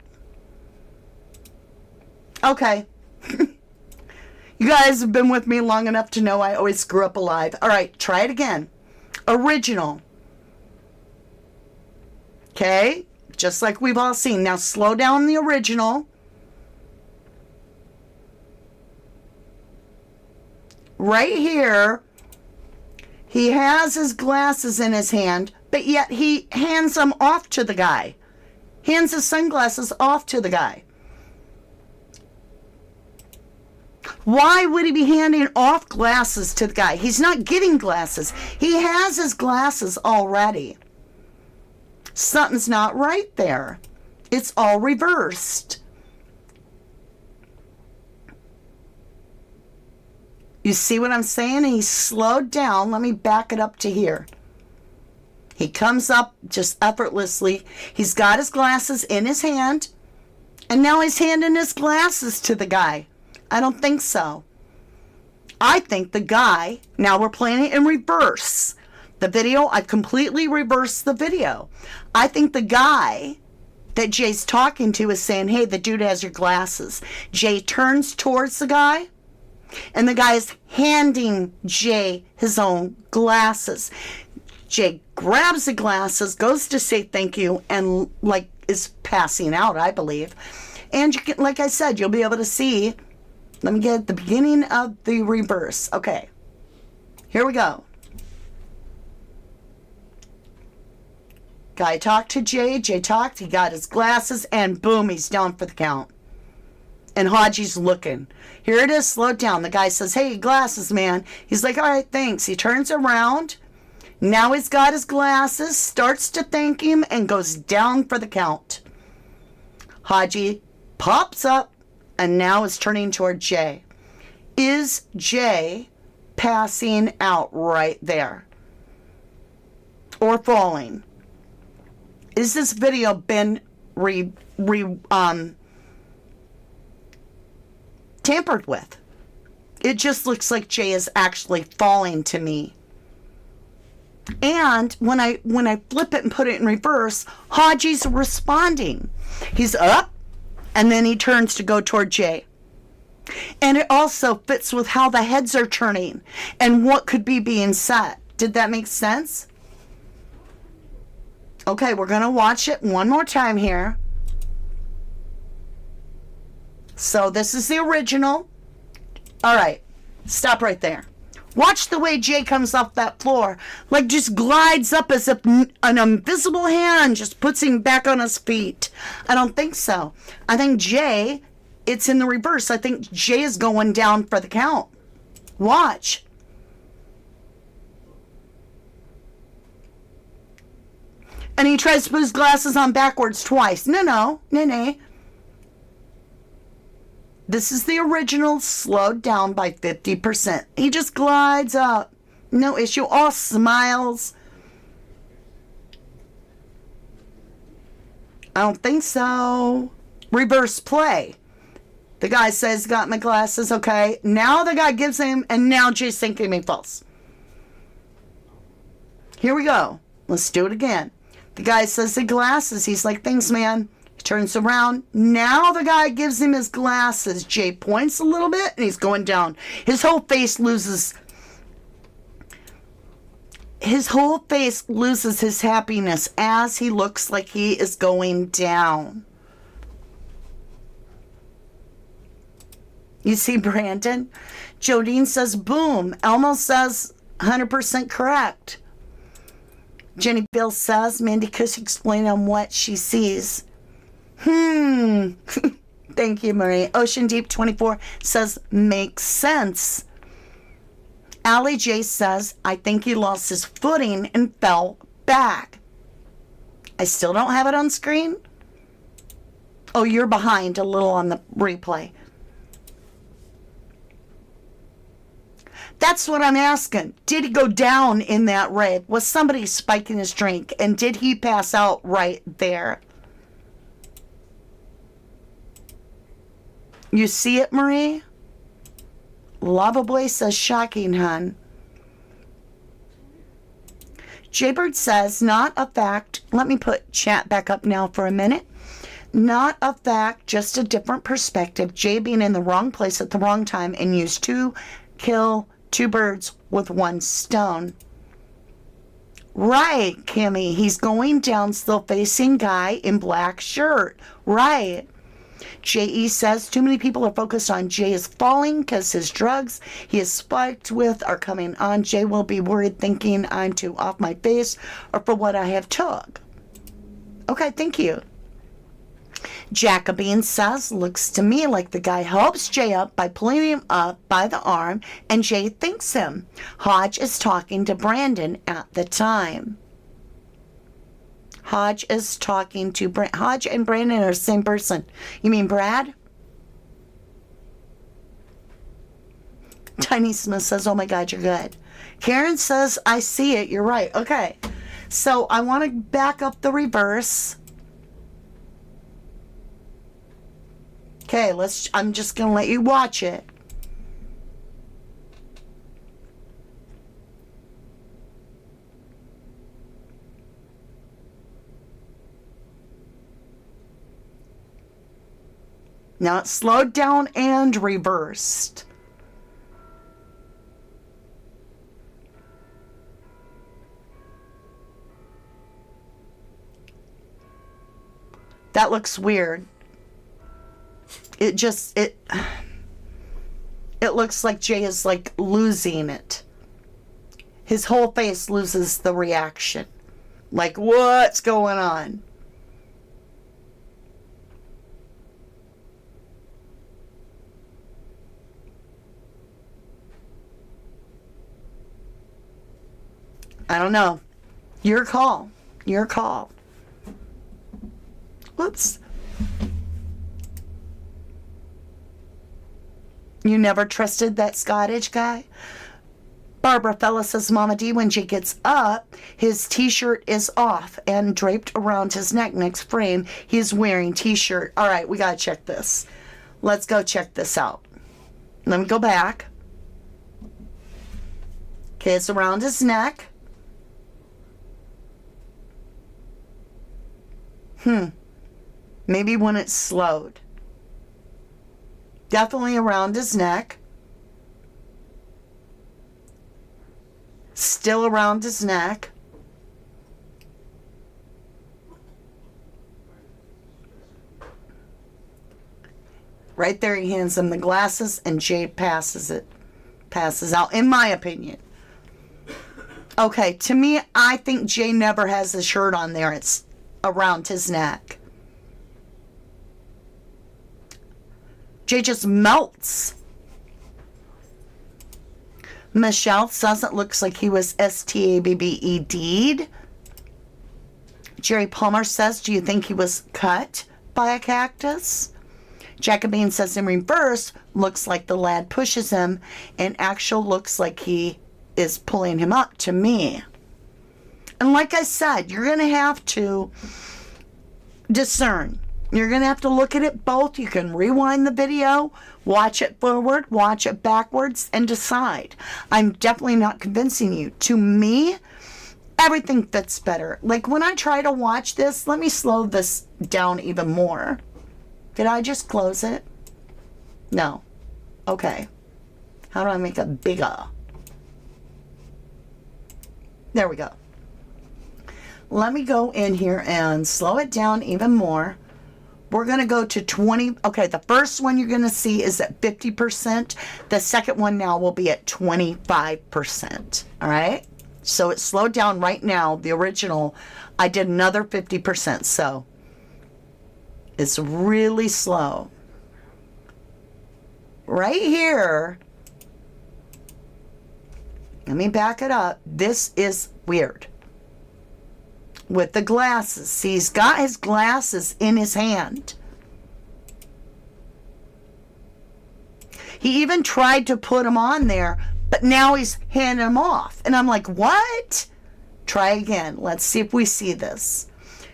Okay. You guys have been with me long enough to know I always screw up alive. All right, try it again. Original. Okay, just like we've all seen. Now slow down the original. Right here, He has his glasses in his hand, but yet he hands them off to the guy. Hands his sunglasses off to the guy. Why would he be handing off glasses to the guy? He's not getting glasses. He has his glasses already. Something's not right there. It's all reversed. You see what I'm saying? He slowed down. Let me back it up to here. He comes up just effortlessly. He's got his glasses in his hand, and now he's handing his glasses to the guy. I don't think so. I think the guy, now we're playing it in reverse. The video, I completely reversed the video. I think the guy that Jay's talking to is saying, hey, the dude has your glasses. Jay turns towards the guy, and the guy is handing Jay his own glasses. Jay grabs the glasses, goes to say thank you, and like is passing out, I believe. And you can, like I said, you'll be able to see. Let me get the beginning of the reverse. Okay, here we go. Guy talked to Jay. Jay talked. He got his glasses, and boom, he's down for the count. And Haji's looking. Here it is, slowed down. The guy says, hey, glasses, man. He's like, all right, thanks. He turns around. Now he's got his glasses, starts to thank him, and goes down for the count. Haji pops up and now is turning toward Jay. Is Jay passing out right there? Or falling? Is this video been tampered with? It just looks like Jay is actually falling to me. And when I flip it and put it in reverse, Haji's responding. He's up, and then he turns to go toward Jay. And it also fits with how the heads are turning and what could be being said. Did that make sense? Okay, we're going to watch it one more time here. So this is the original. All right, stop right there. Watch the way Jay comes off that floor, like just glides up as if an invisible hand just puts him back on his feet. I don't think so. I think Jay, it's in the reverse. I think Jay is going down for the count. Watch. And he tries to put his glasses on backwards twice. No. This is the original, slowed down by 50%. He just glides up. No issue. All smiles. I don't think so. Reverse play. The guy says, got my glasses, okay. Now the guy gives him, and now Jay's thinking me false. Here we go. Let's do it again. The guy says the glasses. He's like, thanks, man. He turns around. Now the guy gives him his glasses. Jay points a little bit, and he's going down. His whole face loses his happiness as he looks like he is going down. You see Brandon? Jodine says, boom. Elmo says, 100% correct. Jenny Bill says, Mandy Cush explain on what she sees. Thank you, Marie. Ocean Deep 24 says, makes sense. Allie J says, I think he lost his footing and fell back. I still don't have it on screen. Oh, you're behind a little on the replay. That's what I'm asking. Did he go down in that raid? Was somebody spiking his drink? And did he pass out right there? You see it, Marie? Lava Boy says, shocking, hun. Jaybird says, not a fact. Let me put chat back up now for a minute. Not a fact, just a different perspective. Jay being in the wrong place at the wrong time and used to kill two birds with one stone. Right, Kimmy. He's going down, still facing guy in black shirt. Right. JE says too many people are focused on Jay is falling because his drugs he is spiked with are coming on. Jay will be worried thinking I'm too off my face or for what I have took. Okay, thank you. Jacobine says, looks to me like the guy helps Jay up by pulling him up by the arm and Jay thanks him. Hodge is talking to Brandon at the time. Hodge is talking to Hodge and Brandon are the same person. You mean Brad? Tiny Smith says, oh my God, you're good. Karen says, I see it. You're right. Okay. So I want to back up the reverse. Okay, I'm just going to let you watch it. Now it's slowed down and reversed. That looks weird. It looks like Jay is like losing it. His whole face loses the reaction. Like, what's going on? I don't know. Your call. Your call. Whoops. You never trusted that Scottish guy? Barbara Fella says, Mama D, when Jay gets up, his t-shirt is off and draped around his neck. Next frame, he's wearing t-shirt. All right, we got to check this. Let's go check this out. Let me go back. Okay, it's around his neck. Maybe when it's slowed. Definitely around his neck. Still around his neck. Right there he hands him the glasses and Jay passes out, in my opinion. Okay, to me, I think Jay never has a shirt on there. It's around his neck. Jay just melts. Michelle says it looks like he was STABBED'd. Jerry Palmer says, do you think he was cut by a cactus? Jacobine says in reverse, looks like the lad pushes him, and actual looks like he is pulling him up to me. And like I said, you're going to have to discern. You're going to have to look at it both. You can rewind the video, watch it forward, watch it backwards, and decide. I'm definitely not convincing you. To me, everything fits better. Like when I try to watch this, let me slow this down even more. Did I just close it? No. Okay. How do I make it bigger? There we go. Let me go in here and slow it down even more. We're going to go to 20. Okay, the first one you're going to see is at 50%. The second one now will be at 25%. All right? So it's slowed down right now. The original, I did another 50%. So it's really slow. Right here. Let me back it up. This is weird. With the glasses. See, he's got his glasses in his hand. He even tried to put them on there, but now he's handing them off. And I'm like, what? Try again. Let's see if we see this.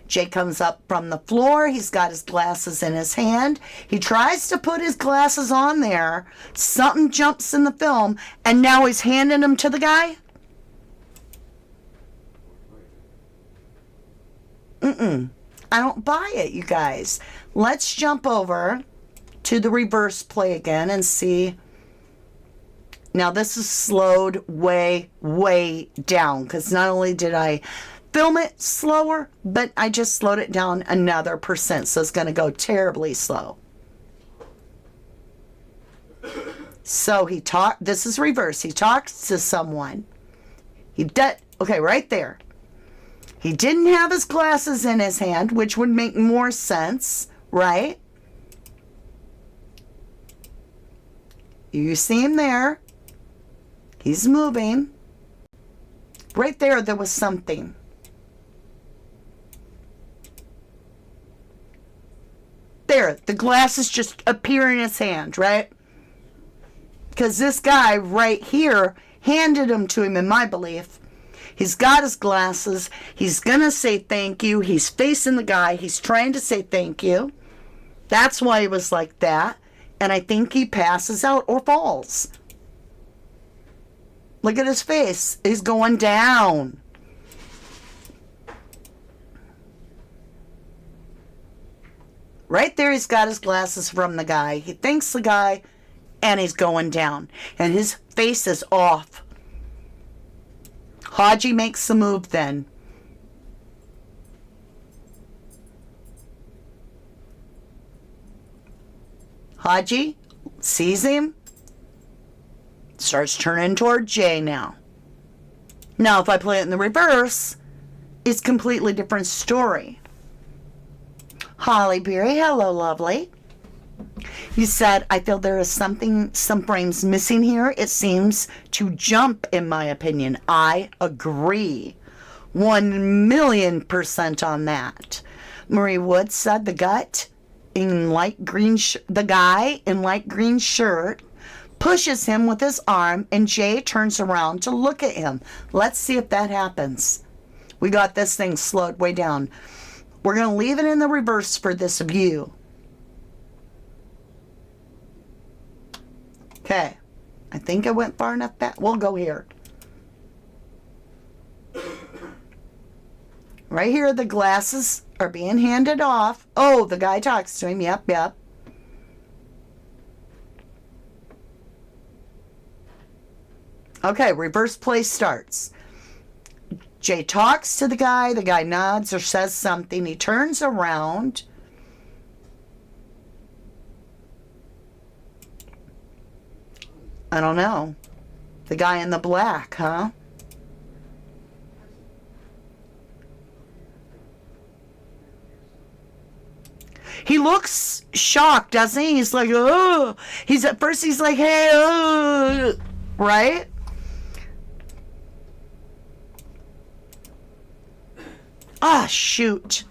Jay comes up from the floor. He's got his glasses in his hand. He tries to put his glasses on there. Something jumps in the film, and now he's handing them to the guy. I don't buy it, you guys. Let's jump over to the reverse play again and see. Now this is slowed way, way down because not only did I film it slower, but I just slowed it down another percent. So it's going to go terribly slow. So this is reverse. He talks to someone. Okay, right there. He didn't have his glasses in his hand, which would make more sense, right? You see him there. He's moving. Right there was something. There, the glasses just appear in his hand, right? Because this guy right here handed them to him, in my belief. He's got his glasses. He's going to say thank you. He's facing the guy. He's trying to say thank you. That's why he was like that. And I think he passes out or falls. Look at his face. He's going down. Right there, he's got his glasses from the guy. He thanks the guy, and he's going down. And his face is off. Haji makes the move then. Haji sees him, starts turning toward Jay now. Now, if I play it in the reverse, it's a completely different story. Holly Berry, hello, lovely. You said, I feel there is some frames missing here. It seems to jump, in my opinion. I agree. 1,000,000% on that. Marie Wood said the guy in light green shirt pushes him with his arm, and Jay turns around to look at him. Let's see if that happens. We got this thing slowed way down. We're going to leave it in the reverse for this view. Okay. I think I went far enough back. We'll go here. Right here, the glasses are being handed off. Oh, the guy talks to him. Yep, yep. Okay, reverse play starts. Jay talks to the guy nods or says something, he turns around. I don't know. The guy in the black, huh? He looks shocked, doesn't he? He's like, oh. At first he's like, hey, oh. Right? Ah, shoot.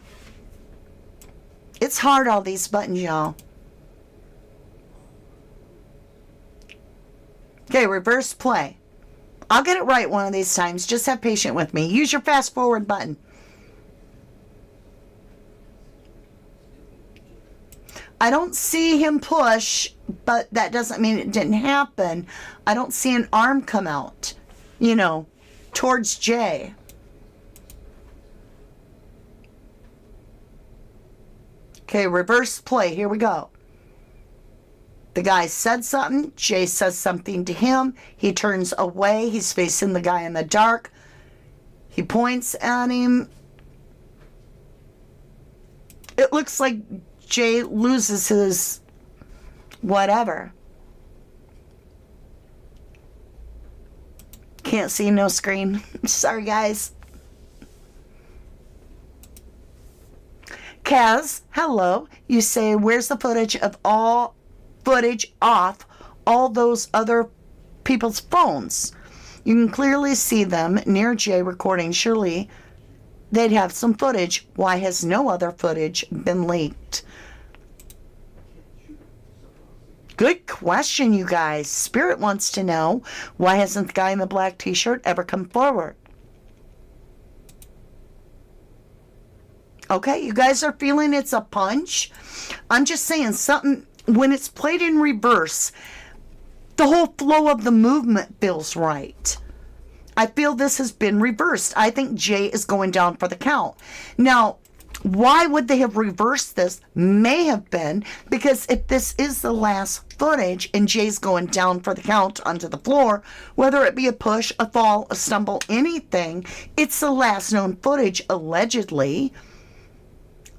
It's hard, all these buttons, y'all. Okay, reverse play. I'll get it right one of these times. Just have patience with me. Use your fast forward button. I don't see him push, but that doesn't mean it didn't happen. I don't see an arm come out, towards Jay. Okay, reverse play. Here we go. The guy said something. Jay says something to him. He turns away. He's facing the guy in the dark. He points at him. It looks like Jay loses his whatever. Can't see no screen. Sorry, guys. Kaz, hello. You say, where's the footage off all those other people's phones? You can clearly see them near Jay recording. Surely they'd have some footage. Why has no other footage been leaked? Good question, you guys. Spirit wants to know, why hasn't the guy in the black t-shirt ever come forward? Okay, you guys are feeling it's a punch? I'm just saying something, when it's played in reverse, the whole flow of the movement feels right. I feel this has been reversed. I think Jay is going down for the count. Now, why would they have reversed this? May have been because if this is the last footage and Jay's going down for the count onto the floor, whether it be a push, a fall, a stumble, anything, it's the last known footage, allegedly.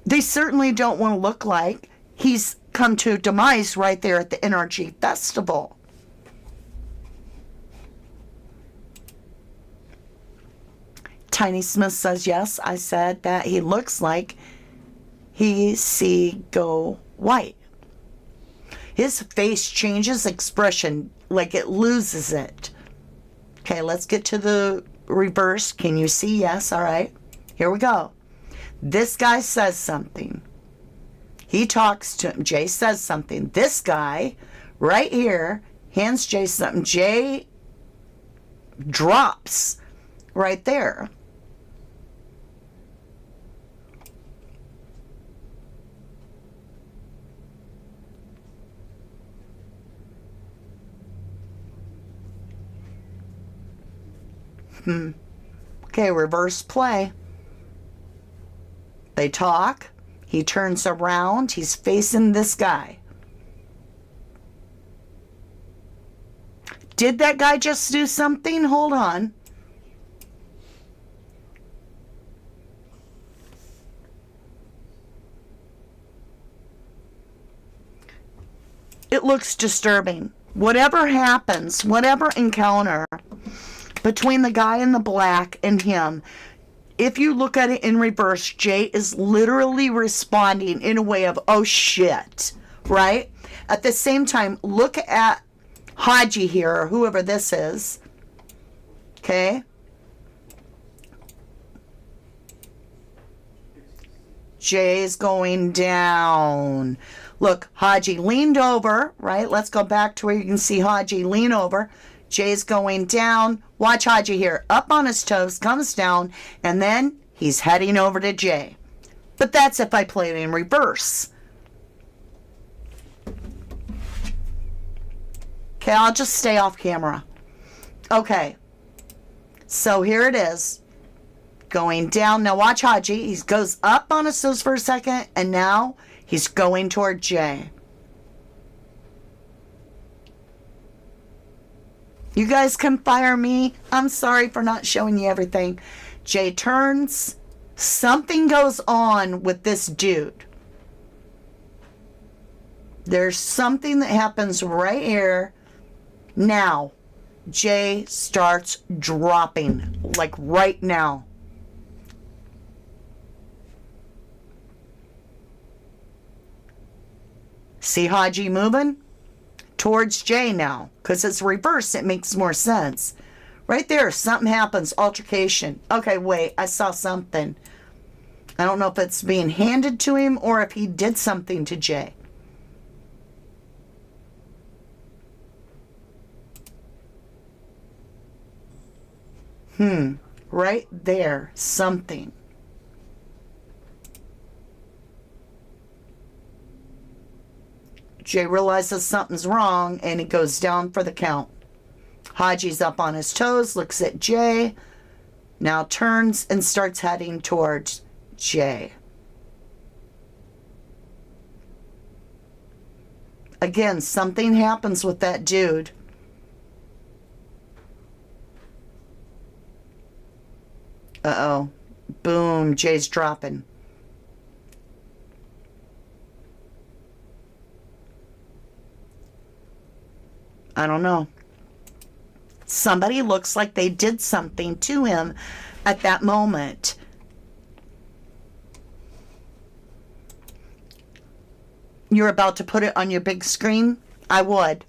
They certainly don't want to look like he's come to a demise right there at the NRG Festival. Tiny Smith says, yes, I said that he looks like he see go white. His face changes expression, like it loses it. Okay, let's get to the reverse. Can you see? Yes, all right. Here we go. This guy says something. He talks to him. Jay says something. This guy right here hands Jay something. Jay drops right there. Okay, reverse play. They talk. He turns around. He's facing this guy. Did that guy just do something? Hold on. It looks disturbing. Whatever happens, whatever encounter between the guy in the black and him, if you look at it in reverse, Jay is literally responding in a way of, oh shit, right? At the same time, look at Haji here, or whoever this is, okay? Jay's going down. Look, Haji leaned over, right? Let's go back to where you can see Haji lean over. Jay's going down. Watch Haji here. Up on his toes, comes down, and then he's heading over to Jay. But that's if I play it in reverse. Okay, I'll just stay off camera. Okay. So here it is. Going down. Now watch Haji. He goes up on his toes for a second, and now he's going toward Jay. You guys can fire me. I'm sorry for not showing you everything. Jay turns. Something goes on with this dude. There's something that happens right here. Now, Jay starts dropping, like right now. See Haji moving? Towards Jay now, because it's reverse, it makes more sense. Right there, something happens, altercation. Okay, wait, I saw something. I don't know if it's being handed to him or if he did something to Jay. Right there, something. Jay realizes something's wrong and he goes down for the count. Haji's up on his toes, looks at Jay, now turns and starts heading towards Jay. Again, something happens with that dude. Uh-oh. Boom, Jay's dropping. I don't know. Somebody looks like they did something to him at that moment. You're about to put it on your big screen? I would.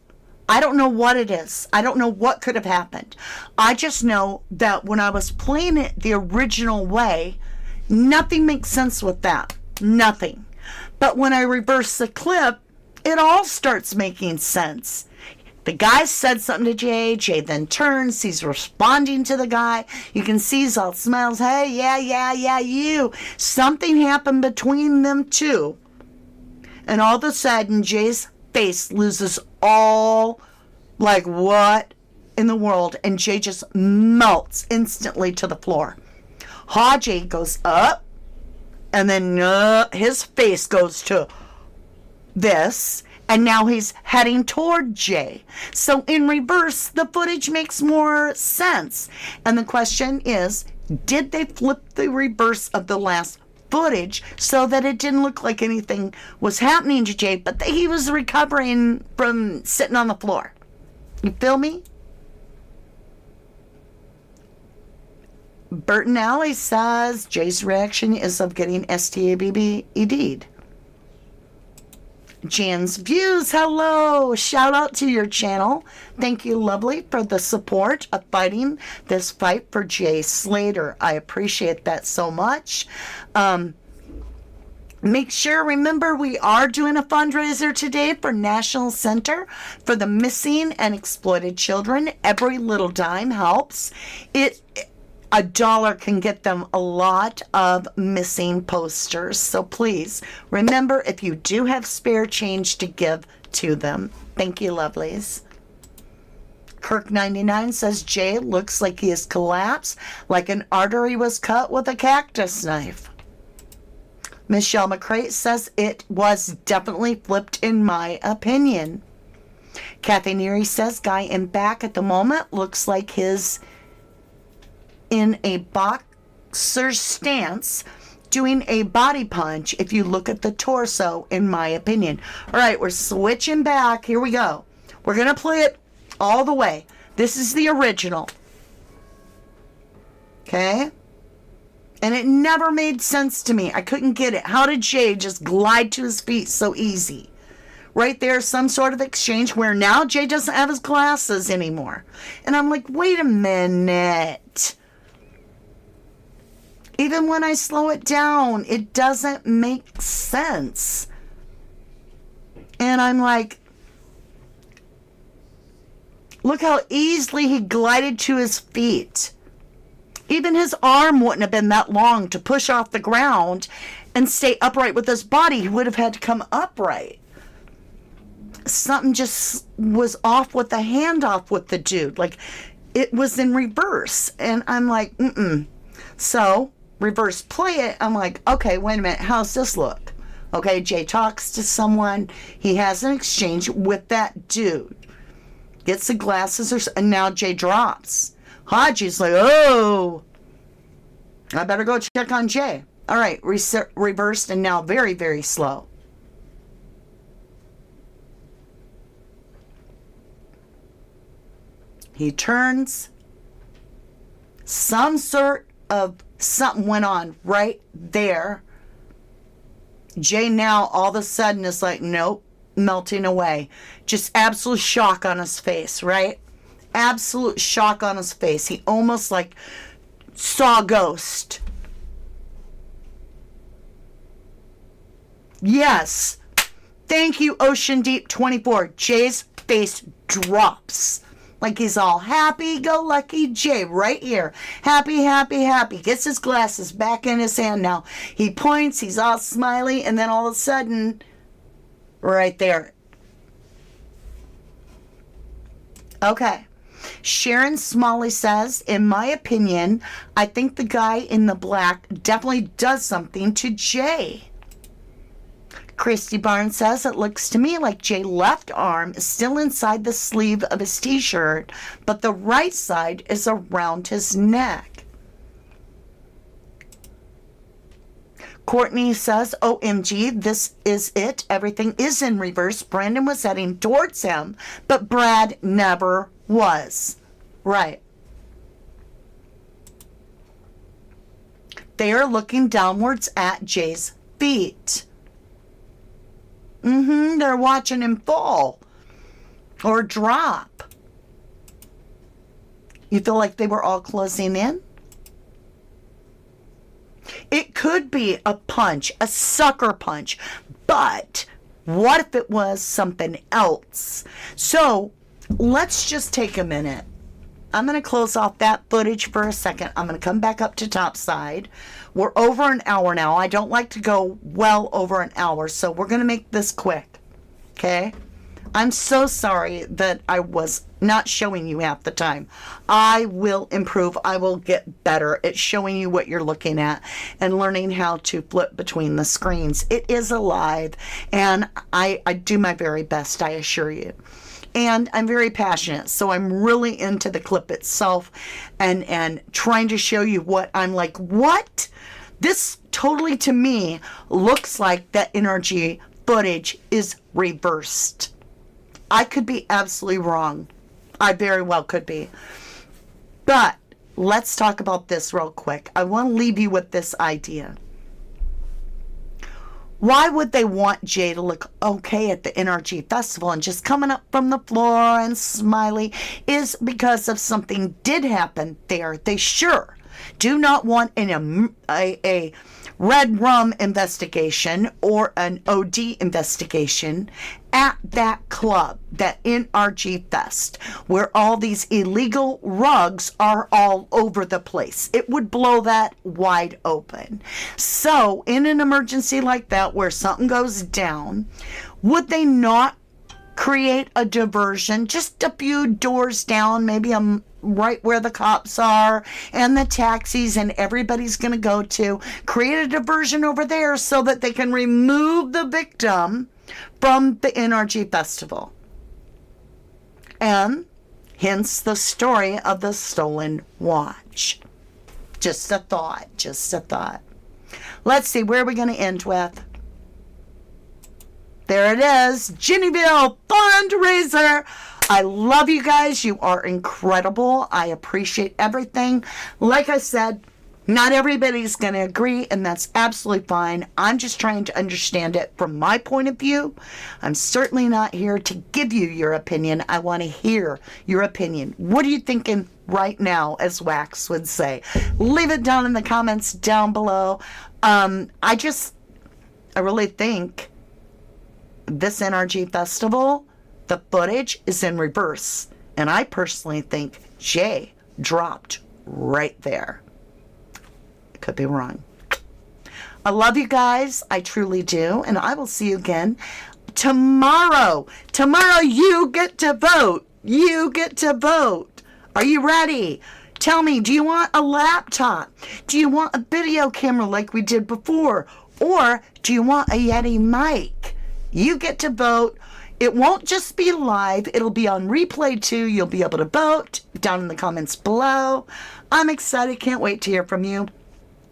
I don't know what it is. I don't know what could have happened. I just know that when I was playing it the original way, nothing makes sense with that. Nothing. But when I reverse the clip, it all starts making sense. The guy said something to Jay. Jay then turns. He's responding to the guy. You can see he's all smiles. Hey, yeah, you. Something happened between them two. And all of a sudden, Jay's face loses all, like, what in the world? And Jay just melts instantly to the floor. Haji goes up. And then his face goes to this. And now he's heading toward Jay. So in reverse, the footage makes more sense. And the question is, did they flip the reverse of the last footage so that it didn't look like anything was happening to Jay, but that he was recovering from sitting on the floor. You feel me? Burton Alley says Jay's reaction is of getting STABBED'd. Jan's Views, hello! Shout out to your channel. Thank you, lovely, for the support of fighting this fight for Jay Slater. I appreciate that so much. Make sure, remember, we are doing a fundraiser today for National Center for the Missing and Exploited Children. Every little dime helps. $1 can get them a lot of missing posters. So please remember, if you do have spare change, to give to them. Thank you, lovelies. Kirk99 says Jay looks like he has collapsed, like an artery was cut with a cactus knife. Michelle McCrate says it was definitely flipped in my opinion. Kathy Neary says guy in back at the moment looks like his in a boxer stance doing a body punch if you look at the torso, in my opinion. All right, we're switching back. Here we go. We're going to play it all the way. This is the original. Okay? And it never made sense to me. I couldn't get it. How did Jay just glide to his feet so easy? Right there, some sort of exchange where now Jay doesn't have his glasses anymore. And I'm like, wait a minute. Even when I slow it down, it doesn't make sense. And I'm like, look how easily he glided to his feet. Even his arm wouldn't have been that long to push off the ground and stay upright with his body. He would have had to come upright. Something just was off with the handoff with the dude. Like, it was in reverse. And I'm like, So, reverse play it. I'm like, okay, wait a minute. How's this look? Okay, Jay talks to someone. He has an exchange with that dude. Gets the glasses, and now Jay drops. Haji's like, oh, I better go check on Jay. All right, reversed and now very, very slow. He turns. Some sort of something went on right there. Jay now all of a sudden is like, nope, melting away. Just absolute shock on his face, right? Absolute shock on his face. He almost like saw a ghost. Yes. Thank you, Ocean Deep 24. Jay's face drops. Like he's all happy-go-lucky Jay right here. Happy, happy, happy. Gets his glasses back in his hand now. He points, he's all smiley, and then all of a sudden, right there. Okay. Sharon Smalley says, in my opinion, I think the guy in the black definitely does something to Jay. Christy Barnes says, it looks to me like Jay's left arm is still inside the sleeve of his t-shirt, but the right side is around his neck. Courtney says, OMG, this is it. Everything is in reverse. Brandon was heading towards him, but Brad never was. Right. They are looking downwards at Jay's feet. They're watching him fall or drop. You feel like they were all closing in? It could be a punch, a sucker punch, but what if it was something else? So let's just take a minute. I'm going to close off that footage for a second. I'm going to come back up to topside. We're over an hour now. I don't like to go well over an hour, so we're going to make this quick. Okay? I'm so sorry that I was not showing you half the time. I will improve. I will get better at showing you what you're looking at and learning how to flip between the screens. It is alive, and I do my very best, I assure you. And I'm very passionate, so I'm really into the clip itself and trying to show you what I'm like, what? This totally, to me, looks like that energy footage is reversed. I could be absolutely wrong. I very well could be. But let's talk about this real quick. I want to leave you with this idea. Why would they want Jay to look okay at the NRG Festival and just coming up from the floor and smiley is because of something did happen there. They sure do not want a red rum investigation or an OD investigation at that club, that NRG Fest, where all these illegal rugs are all over the place. It would blow that wide open. So in an emergency like that where something goes down, would they not create a diversion just a few doors down, maybe right where the cops are and the taxis and everybody's going to go to, create a diversion over there so that they can remove the victim from the NRG Festival? And hence the story of the stolen watch. Just a thought, just a thought. Let's see, where are we going to end with? There it is, Jennyville fundraiser. I love you guys. You are incredible. I appreciate everything. Like I said, not everybody's going to agree, and that's absolutely fine. I'm just trying to understand it from my point of view. I'm certainly not here to give you your opinion. I want to hear your opinion. What are you thinking right now, as Wax would say? Leave it down in the comments down below. I really think this NRG Festival, the footage is in reverse. And I personally think Jay dropped right there. Could be wrong. I love you guys. I truly do. And I will see you again tomorrow. Tomorrow you get to vote. You get to vote. Are you ready? Tell me, do you want a laptop? Do you want a video camera like we did before? Or do you want a Yeti mic? You get to vote. It won't just be live. It'll be on replay too. You'll be able to vote down in the comments below. I'm excited. Can't wait to hear from you.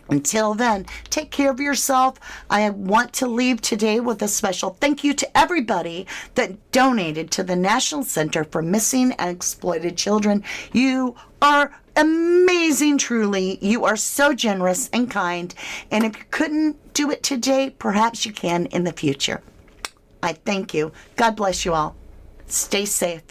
Until then, take care of yourself. I want to leave today with a special thank you to everybody that donated to the National Center for Missing and Exploited Children. You are amazing, truly. You are so generous and kind. And if you couldn't do it today, perhaps you can in the future. I thank you. God bless you all. Stay safe.